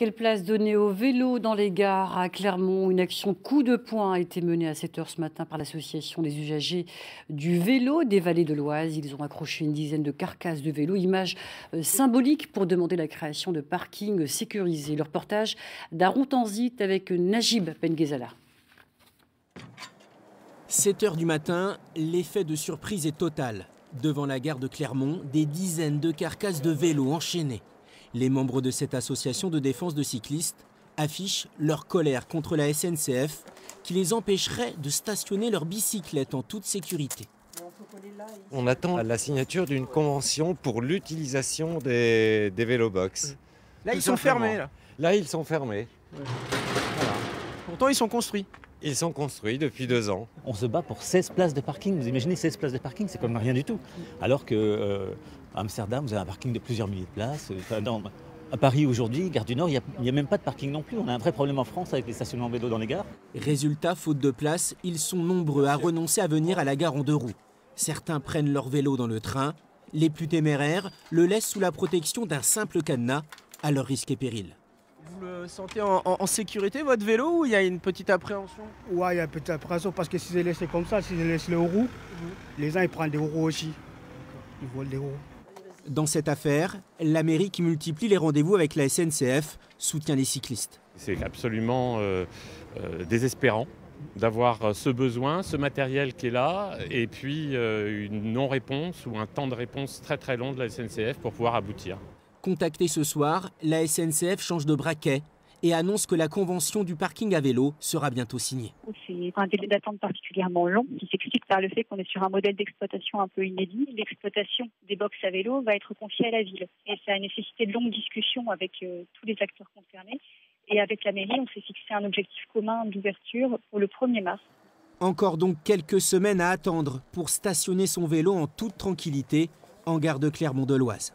Quelle place donner au vélo dans les gares à Clermont? Une action coup de poing a été menée à 7 heures ce matin par l'association des usagers du vélo des Vallées de l'Oise. Ils ont accroché une dizaine de carcasses de vélos, image symbolique pour demander la création de parkings sécurisés. Le reportage d'Arun Tanzit avec Najib Penghezala. 7 heures du matin, l'effet de surprise est total. Devant la gare de Clermont, des dizaines de carcasses de vélos enchaînées. Les membres de cette association de défense de cyclistes affichent leur colère contre la SNCF qui les empêcherait de stationner leurs bicyclettes en toute sécurité. On attend la signature d'une convention pour l'utilisation des vélobox. Là, ils sont fermés. Là, ils sont fermés. Voilà. Pourtant, ils sont construits. Ils sont construits depuis 2 ans. On se bat pour 16 places de parking. Vous imaginez 16 places de parking, c'est comme rien du tout. Alors que à Amsterdam, vous avez un parking de plusieurs milliers de places. À Paris aujourd'hui, Gare du Nord, il n'y a même pas de parking non plus. On a un vrai problème en France avec les stationnements vélo dans les gares. Résultat, faute de place, ils sont nombreux à renoncer à venir à la gare en 2 roues. Certains prennent leur vélo dans le train. Les plus téméraires le laissent sous la protection d'un simple cadenas, à leur risque et péril. Vous le sentez en sécurité, votre vélo, ou il y a une petite appréhension? Ouais, il y a une petite appréhension parce que si c'est laissé comme ça, si je laisse les roues, les gens ils prennent des roues aussi. Ils volent des roues. Dans cette affaire, la mairie qui multiplie les rendez-vous avec la SNCF soutient les cyclistes. C'est absolument désespérant d'avoir ce besoin, ce matériel qui est là, et puis une non-réponse ou un temps de réponse très très long de la SNCF pour pouvoir aboutir. Contactée ce soir, la SNCF change de braquet et annonce que la convention du parking à vélo sera bientôt signée. C'est un délai d'attente particulièrement long qui s'explique par le fait qu'on est sur un modèle d'exploitation un peu inédit. L'exploitation des box à vélo va être confiée à la ville. Et ça a nécessité de longues discussions avec tous les acteurs concernés. Et avec la mairie, on s'est fixé un objectif commun d'ouverture pour le 1er mars. Encore donc quelques semaines à attendre pour stationner son vélo en toute tranquillité en gare de Clermont de l'Oise.